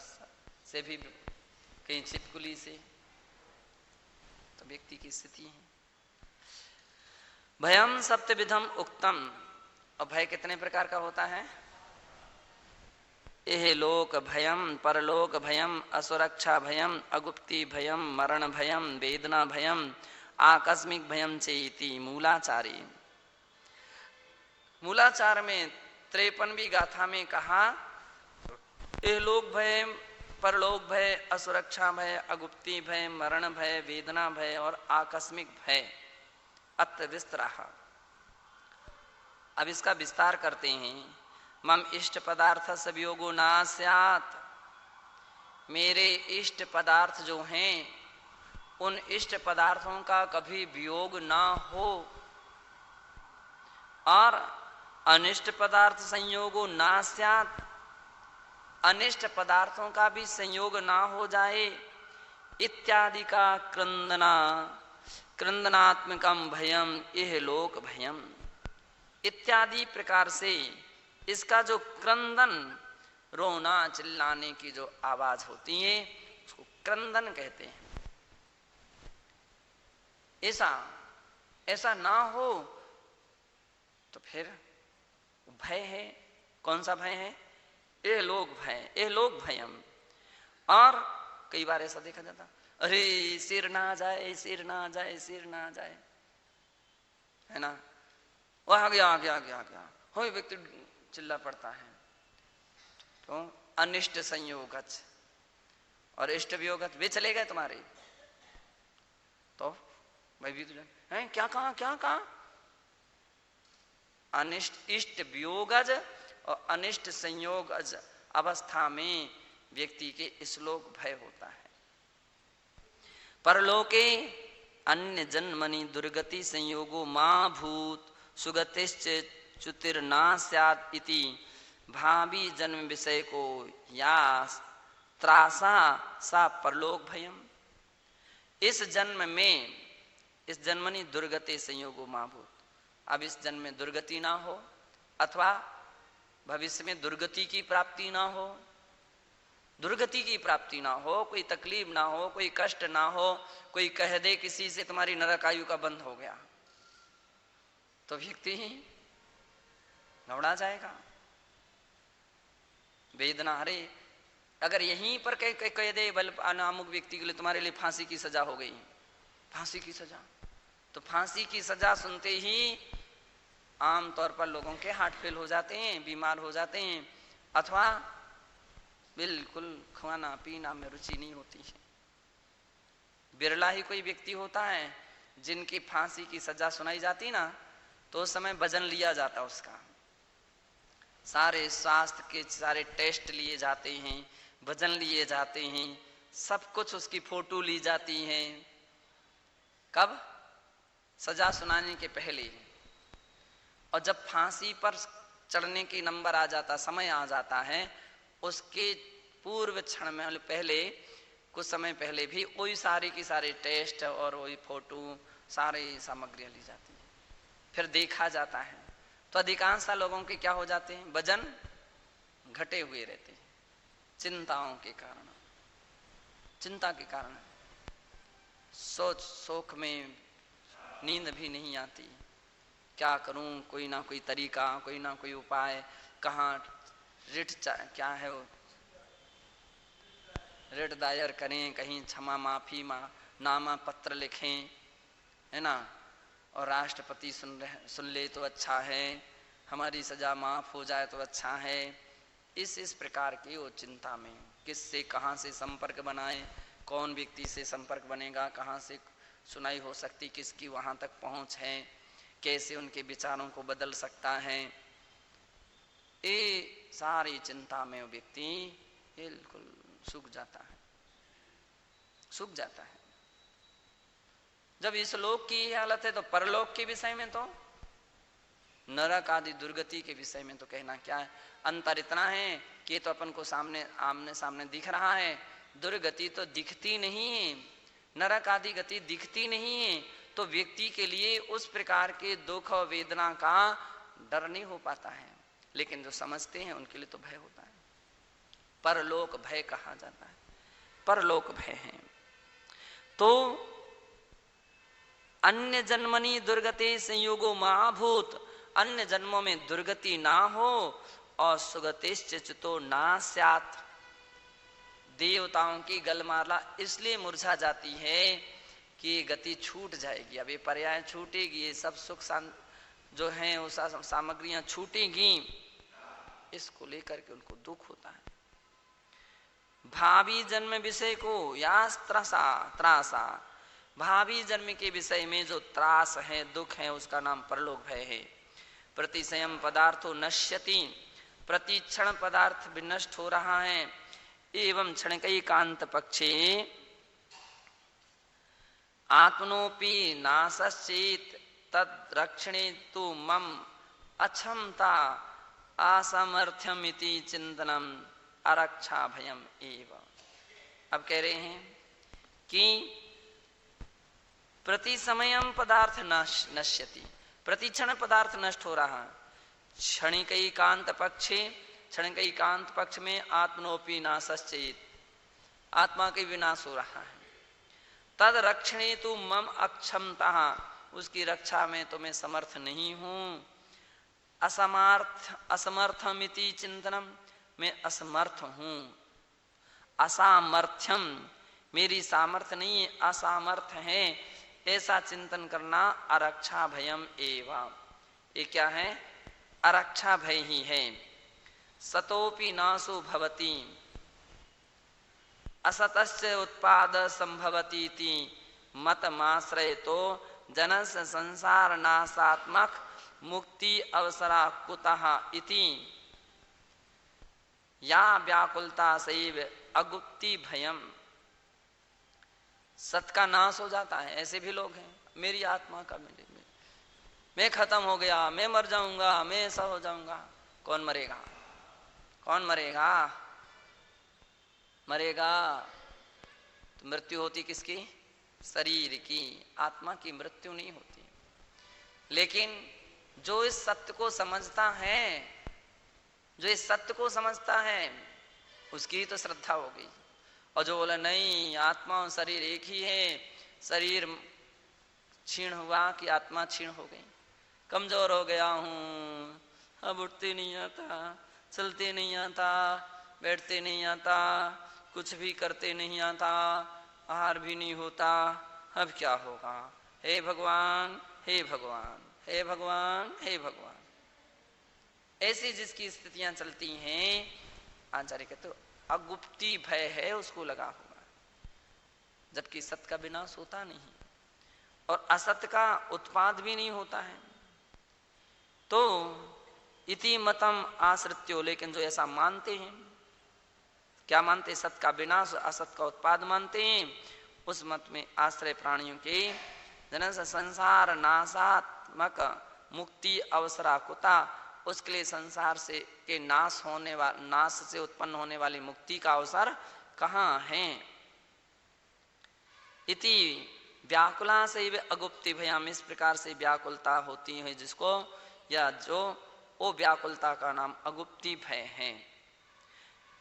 से भी, कहीं छिपकली से। तो व्यक्ति की स्थिति है। भयम सप्तविधम उक्तम। और भय कितने प्रकार का होता है? एह लोक भयम, परलोक भयम, असुरक्षा भयम, अगुप्ति भयम, मरण भयम, वेदना भयम, आकस्मिक भयम चेति मूलाचारी। मूलाचार में 53वीं गाथा में कहा, एह लोक भय, परलोक भय, असुरक्षा भय, अगुप्ति भय, मरण भय, वेदना भय और आकस्मिक भय अत्र विस्तराह। अब इसका विस्तार करते हैं। मम इष्ट पदार्थ वियोगो ना स्यात्। मेरे इष्ट पदार्थ जो हैं उन इष्ट पदार्थों का कभी वियोग ना हो, और अनिष्ट पदार्थ संयोगो ना स्यात्। अनिष्ट पदार्थों का भी संयोग ना हो जाए। इत्यादि का क्रंदनात्मकम भयम यह लोक भयम। इत्यादि प्रकार से इसका जो क्रंदन, रोना चिल्लाने की जो आवाज होती है उसको क्रंदन कहते हैं। ऐसा ना हो तो फिर भय है। कौन सा भय है? एह लोक भय, एह लोक भयम। और कई बार ऐसा देखा जाता, अरे सिर ना जाए, सिर ना जाए, सिर ना जाए, है ना, वो आ गया आ गया आ गया आ गया, हो व्यक्ति चिल्ला पड़ता है। तो अनिष्ट संयोगच और इष्ट वियोगच वे चले गए तुम्हारे, तो भाई भी तुझे है क्या कहा, क्या कहा? अनिष्ट इष्ट वियोगज और अनिष्ट संयोगज अवस्था में व्यक्ति के श्लोक भय होता है। परलोके अन्य जन्मनि दुर्गति संयोगो मां भूत सुगतिश्च च्युतिर्ना स्यात् इति भावी जन्म विषय को या त्रासा सा परलोक भयम। इस जन्म में, इस जन्मनि दुर्गति संयोगो मां भूत, अब इस जन्म में दुर्गति ना हो अथवा भविष्य में दुर्गति की प्राप्ति ना हो, दुर्गति की प्राप्ति ना हो, कोई तकलीफ ना हो, कोई कष्ट ना हो, कोई कह दे किसी से तुम्हारी नरक आयु का बंध हो गया, तो व्यक्ति ही घबरा जाएगा। वेदना, अरे अगर यहीं पर कह दे बल अनामुक व्यक्ति के लिए तुम्हारे लिए फांसी की सजा हो गई, फांसी की सजा, तो फांसी की सजा सुनते ही आमतौर पर लोगों के हार्ट फेल हो जाते हैं, बीमार हो जाते हैं, अथवा बिल्कुल खाना पीना में रुचि नहीं होती है। बिरला ही कोई व्यक्ति होता है जिनकी फांसी की सजा सुनाई जाती ना, तो उस समय वजन लिया जाता उसका, सारे स्वास्थ्य के सारे टेस्ट लिए जाते हैं, वजन लिए जाते हैं, सब कुछ उसकी फोटो ली जाती है। कब? सजा सुनाने के पहले। और जब फांसी पर चढ़ने की नंबर आ जाता, समय आ जाता है, उसके पूर्व क्षण में पहले, कुछ समय पहले भी वही सारे की सारे टेस्ट और वही फोटो सारी सामग्रियां ली जाती है, फिर देखा जाता है। तो अधिकांश लोगों के क्या हो जाते हैं? वजन घटे हुए रहते हैं, चिंताओं के कारण, चिंता के कारण सोच शोक में नींद भी नहीं आती। क्या करूं? कोई ना कोई तरीका, कोई ना कोई उपाय, कहाँ रिट क्या है वो, रिट दायर करें, कहीं क्षमा माफी नामा पत्र लिखें, है ना, और राष्ट्रपति सुन ले तो अच्छा है, हमारी सजा माफ हो जाए तो अच्छा है। इस प्रकार की वो चिंता में किससे कहाँ से संपर्क बनाए, कौन व्यक्ति से संपर्क बनेगा, कहाँ से सुनाई हो सकती, किसकी वहाँ तक पहुँच है, कैसे उनके विचारों को बदल सकता है, ये सारी चिंता में व्यक्ति बिल्कुल सूख जाता है, सूख जाता है। जब इस लोक की हालत है तो परलोक के विषय में तो नरक आदि दुर्गति के विषय में तो कहना क्या है। अंतर इतना है कि तो अपन को सामने आमने सामने दिख रहा है, दुर्गति तो दिखती नहीं है, नरक आदि गति दिखती नहीं है, तो व्यक्ति के लिए उस प्रकार के दुख और वेदना का डर नहीं हो पाता है। लेकिन जो समझते हैं उनके लिए तो भय होता है। परलोक भय कहा जाता है, परलोक भय है। तो अन्य जन्मनि दुर्गति संयोगो महाभूत, अन्य जन्मों में दुर्गति ना हो और सुगतिश्चितो ना स्यात्। देवताओं की गलमाला इसलिए मुरझा जाती है कि गति छूट जाएगी, अब ये पर्याय छूटेगी, ये सब सुख जो हैं वो सामग्रियां छूटेगी, इसको लेकर के उनको दुख होता है। भावी जन्म विषय को या त्रासा, भावी जन्म के विषय में जो त्रास है, दुख है, उसका नाम परलोक भय है। प्रतिशयम पदार्थो नश्यति, प्रति क्षण पदार्थ विनष्ट हो रहा है। एवं क्षणिकैकांत पक्षे आत्मनोपि नासश्चेत् तद रक्षणे तु मम अक्षमता असमर्थ्यमिति चिंतनम अरक्षा भयम एव। अब कह रहे हैं कि प्रति समयम पदार्थ नश्यति, प्रति क्षण पदार्थ नष्ट हो रहा, क्षणिकैकांत पक्षे, क्षणिकैकांत पक्ष में आत्मनोपि नासश्चेत्, आत्मा के विनाश हो रहा है। तद रक्षणे तु मम अक्षमता, उसकी रक्षा में तो मैं समर्थ नहीं हूँ। असमर्थमिति चिंतनम, मैं असमर्थ हूँ। असामर्थ्यम, मेरी सामर्थ्य नहीं है, असामर्थ्य है, ऐसा चिंतन करना अरक्षा भयम एवं। ये क्या है? अरक्षा भय ही है। सतोपि नाशो भवति, असतस्य उत्पाद संभवती इति मतमाश्रय तो जनस संसार नाशात्मक मुक्ति अवसरा कुतः इति या व्याकुलता सैव अगुप्ति भयम। सत का नाश हो जाता है, ऐसे भी लोग हैं, मेरी आत्मा का मैं खत्म हो गया, मैं मर जाऊंगा, मैं ऐसा हो जाऊंगा। कौन मरेगा? कौन मरेगा? मरेगा तो मृत्यु होती किसकी? शरीर की, आत्मा की मृत्यु नहीं होती। लेकिन जो इस सत्य को समझता है, जो इस सत्य को समझता है, उसकी तो श्रद्धा हो गई। और जो बोला नहीं, आत्मा और शरीर एक ही है, शरीर क्षीण हुआ कि आत्मा क्षीण हो गई, कमजोर हो गया हूँ, अब उठते नहीं आता, चलते नहीं आता, बैठते नहीं आता, कुछ भी करते नहीं आता, आहार भी नहीं होता, अब क्या होगा? हे भगवान, हे भगवान, हे भगवान, हे भगवान। ऐसी जिसकी स्थितियां चलती हैं, आचार्य कहते तो अगुप्ती भय है उसको लगा हुआ, जबकि सत्य का विनाश होता नहीं और असत्य का उत्पाद भी नहीं होता है। तो इति मतम आश्रित्यो, लेकिन जो ऐसा मानते हैं, क्या मानते? सत्य का विनाश, असत्य का उत्पाद मानते हैं। उस मत में आश्रय प्राणियों के जनस संसार नाशात्मक मुक्ति अवसरा कुता, उसके लिए संसार से के नाश से उत्पन्न होने वाली मुक्ति का अवसर कहाँ है? इति व्याकुला से अगुप्ति भयाम, इस प्रकार से व्याकुलता होती है जिसको, या जो वो व्याकुलता का नाम अगुप्ति भय है।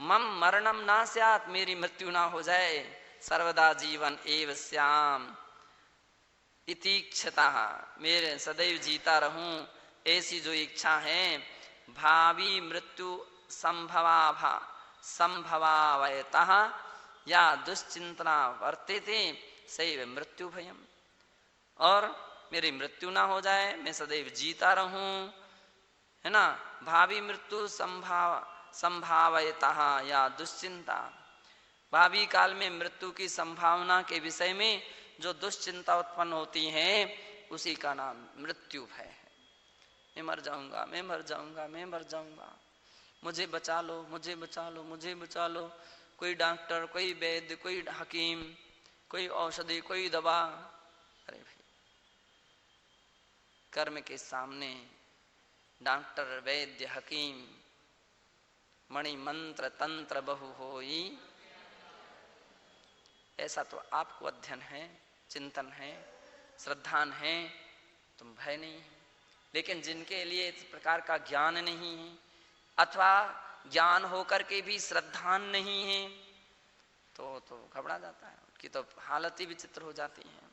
मम मरणम ना स्यात्, मेरी मृत्यु ना हो जाए, सर्वदा जीवन एव श्याम इति इच्छता, मेरे सदैव जीता रहूं, ऐसी जो इच्छा है। भावी मृत्यु संभवावयतः या दुश्चिंतना वर्तेते सैव मृत्यु भयम, और मेरी मृत्यु ना हो जाए, मैं सदैव जीता रहूं, है ना। भावी मृत्यु संभावयतः या दुश्चिंता, भावी काल में मृत्यु की संभावना के विषय में जो दुश्चिंता उत्पन्न होती है, उसी का नाम मृत्यु भय है। मैं मर जाऊंगा, मैं मर जाऊंगा, मैं मर जाऊंगा, मुझे बचा लो, मुझे बचा लो, मुझे बचा लो। कोई डॉक्टर, कोई वैद्य, कोई हकीम, कोई औषधि, कोई दवा। अरे भाई, कर्म के सामने डॉक्टर वैद्य हकीम मणि मंत्र तंत्र बहु होई। ऐसा तो आपको अध्ययन है, चिंतन है, श्रद्धान है, तुम भय नहीं है। लेकिन जिनके लिए इस प्रकार का ज्ञान नहीं है अथवा ज्ञान होकर के भी श्रद्धान नहीं है तो घबरा जाता है, उनकी तो हालत ही विचित्र हो जाती है।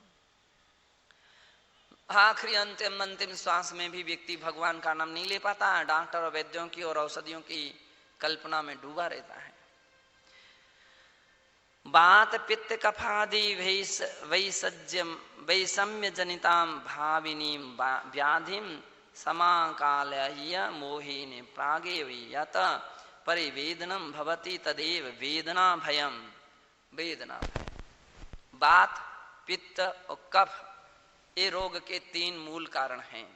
आखिरी अंतिम श्वास में भी व्यक्ति भगवान का नाम नहीं ले पाता है, डॉक्टर और वैद्यों की और औषधियों की कल्पना में डूबा रहता है। बात पित्त कफादि वैषम्य जनिताम भाविनी व्याधिम समाकालय्य मोहिनी प्रागेव यत परिवेदनम भवति तदेव वेदना भयम। वेदना भय, बात पित्त और कफ ये रोग के 3 मूल कारण हैं।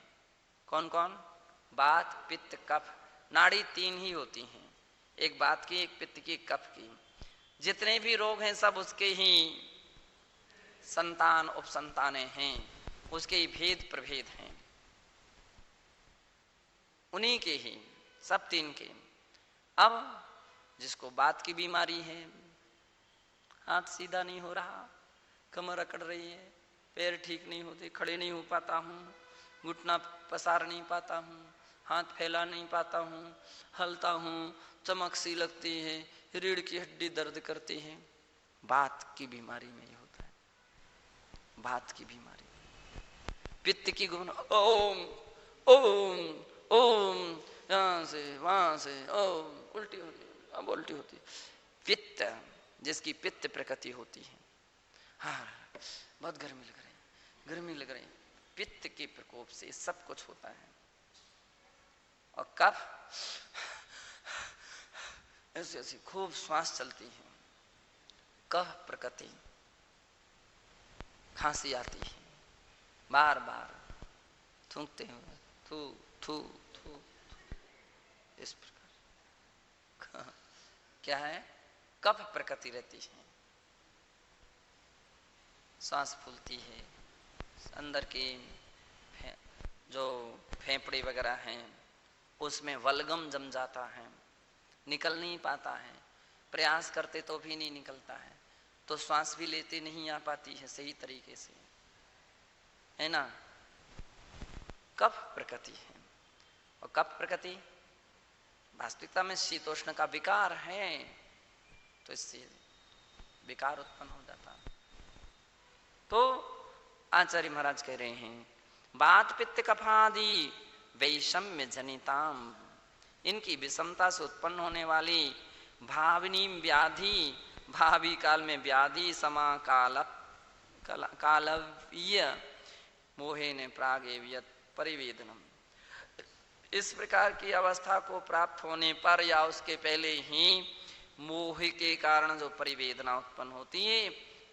कौन कौन? बात पित्त कफ। नाड़ी 3 ही होती हैं, एक बात की, एक पित्त की, एक कफ की। जितने भी रोग हैं सब उसके ही संतान उपसंतानें हैं, उसके ही भेद प्रभेद हैं, उन्हीं के ही सब 3 के। अब जिसको बात की बीमारी है, हाथ सीधा नहीं हो रहा, कमर अकड़ रही है, पैर ठीक नहीं होते, खड़े नहीं हो पाता हूँ, घुटना पसार नहीं पाता हूँ, हाथ फैला नहीं पाता हूँ, हलता हूँ, चमक सी लगती है, रीढ़ की हड्डी दर्द करती है, बात की बीमारी में ही होता है। बात की बीमारी, पित्त की गुण, ओम ओम ओम, यहाँ से वहां से, ओम, उल्टी होती, अब उल्टी होती। पित्त, जिसकी पित्त प्रकृति होती है, हाँ बहुत गर्मी लग रही, गर्मी लग रही, पित्त के प्रकोप से सब कुछ होता है। और कफ, ऐसी ऐसी खूब श्वास चलती है, कफ प्रकृति, खांसी आती है, बार बार थूकते हुए, थू थू थू, इस प्रकार क्या है, कफ प्रकृति रहती है। सांस फूलती है, अंदर के जो फेफड़े वगैरह हैं उसमें वल्गम जम जाता है, निकल नहीं पाता है, प्रयास करते तो भी नहीं निकलता है, तो श्वास भी लेते नहीं आ पाती है सही तरीके से, है ना। कफ प्रकृति है। और कफ प्रकृति वास्तविकता में शीतोष्ण का विकार है, तो इससे विकार उत्पन्न हो जाता है। तो आचार्य महाराज कह रहे हैं, बात पित्त कफादि वैषम्य जनिताम, इनकी विषमता से उत्पन्न होने वाली भाविनी व्याधि, भावी काल में व्याधि, समा कालव्य मोहे ने प्रागेव्यत परिवेदनम, इस प्रकार की अवस्था को प्राप्त होने पर या उसके पहले ही मोह के कारण जो परिवेदना उत्पन्न होती है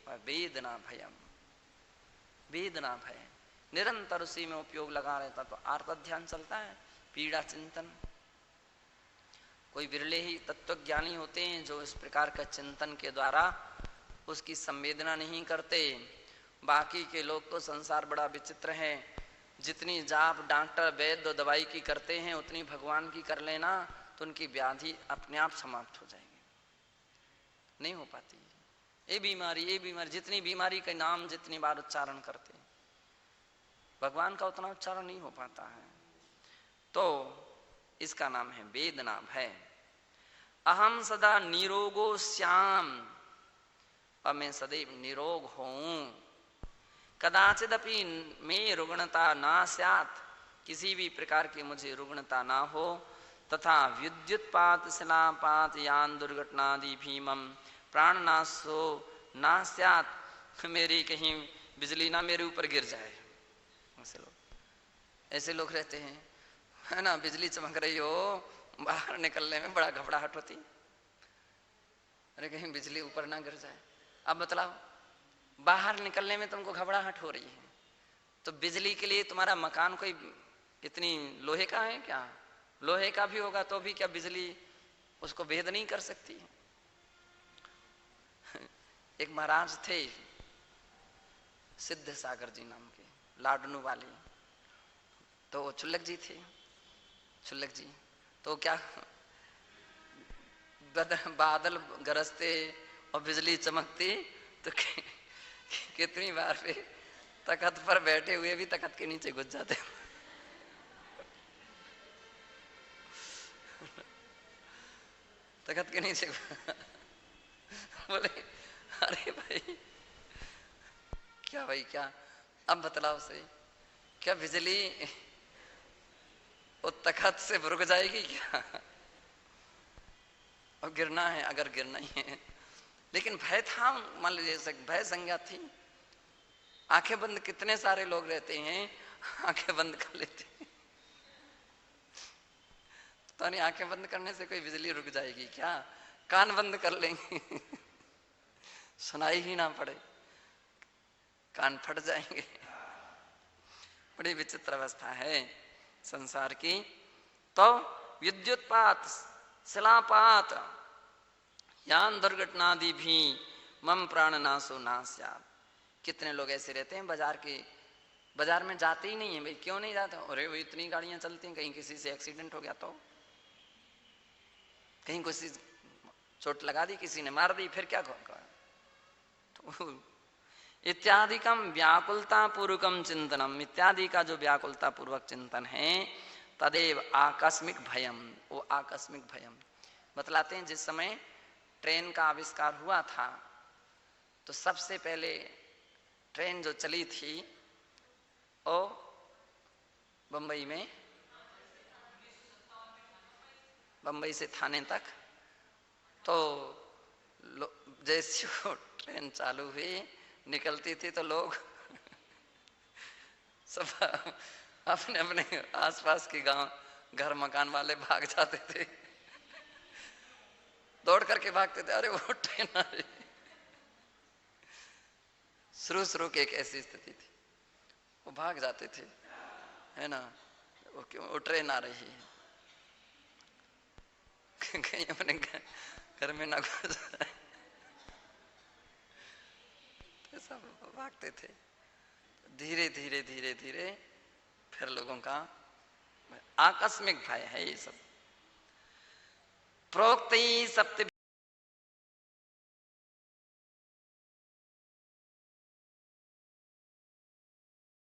वह वेदना भयम, वेदना भय, निरंतर उसी में उपयोग लगा रहता तो आर्त ध्यान चलता है, पीड़ा चिंतन। कोई विरले ही तत्वज्ञानी होते हैं जो इस प्रकार का चिंतन के द्वारा उसकी संवेदना नहीं करते। बाकी के लोग तो संसार बड़ा विचित्र है, जितनी जाप डॉक्टर वैद्य दवाई की करते हैं उतनी भगवान की कर लेना तो उनकी व्याधि अपने आप समाप्त हो जाएगी, नहीं हो पाती। ये बीमारी जितनी बीमारी का नाम जितनी बार उच्चारण करते भगवान का उतना उच्चारण नहीं हो पाता है। तो इसका नाम है वेदना भय। अहम सदा निरोगो श्याम, अब मैं सदैव निरोग हूं, कदाचिदपि में रुग्णता ना स्यात्, किसी भी प्रकार की मुझे रुग्णता ना हो, तथा विद्युत्पात शिलापात यान दुर्घटनादि भीमम प्राणनाशो ना स्यात्, मेरी कहीं बिजली ना मेरे ऊपर गिर जाए। ऐसे लोग रहते हैं, है ना, बिजली चमक रही हो बाहर निकलने में बड़ा घबराहट होती, अरे कहीं बिजली ऊपर ना गिर जाए। अब बतलाओ, बाहर निकलने में तुमको घबराहट हो रही है, तो बिजली के लिए तुम्हारा मकान कोई इतनी लोहे का है क्या? लोहे का भी होगा तो भी क्या बिजली उसको भेद नहीं कर सकती है? एक महाराज थे सिद्ध सागर जी नाम के, लाडनू वाले, तो चुल्लक जी थे, शुल्लक जी, तो क्या बादल गरजते और बिजली चमकती तो कितनी बार पे तखत पर बैठे हुए भी तखत के नीचे घुस जाते। तखत के नीचे बोले अरे भाई क्या भाई क्या, अब बतलाओ सही, क्या बिजली वो तखत से रुक जाएगी क्या? और गिरना है, अगर गिरना ही है, लेकिन भय था, मान लीजिए भय संज्ञा थी। आंखें बंद कितने सारे लोग रहते हैं, आंखें बंद कर लेते हैं। तो नहीं, आंखें बंद करने से कोई बिजली रुक जाएगी क्या? कान बंद कर लेंगे सुनाई ही ना पड़े, कान फट जाएंगे। बड़ी विचित्र अवस्था है संसार की। तो विद्युतपात, शिलापात, यान दुर्घटनादि भी मम प्राण नाशो नास्यात्। कितने लोग ऐसे रहते हैं बाजार में जाते ही नहीं है। भाई क्यों नहीं जाते? अरे वो इतनी गाड़ियां चलती हैं, कहीं किसी से एक्सीडेंट हो गया तो, कहीं किसी चोट लगा दी, किसी ने मार दी, फिर क्या होगा? तो इत्यादिकम व्याकुलता पूर्वकम चिंतनम, इत्यादि का जो व्याकुलता पूर्वक चिंतन है, तदेव आकस्मिक भयम, वो आकस्मिक भयम बतलाते हैं। जिस समय ट्रेन का आविष्कार हुआ था तो सबसे पहले ट्रेन जो चली थी वो बंबई में, बंबई से थाने तक, तो जैसे वो ट्रेन चालू हुई निकलती थी तो लोग सब अपने अपने आसपास के गांव घर मकान वाले भाग जाते थे, दौड़ करके भागते थे, अरे वो ट्रेन आ रही। शुरू की एक ऐसी स्थिति थी, वो भाग जाते थे, है ना, वो क्यों, वो ट्रेन आ रही है, कहीं अपने घर में ना घुस जाए, सब भागते थे। धीरे धीरे धीरे धीरे फिर लोगों का आकस्मिक भय है ये सब। प्रोक्त सप्त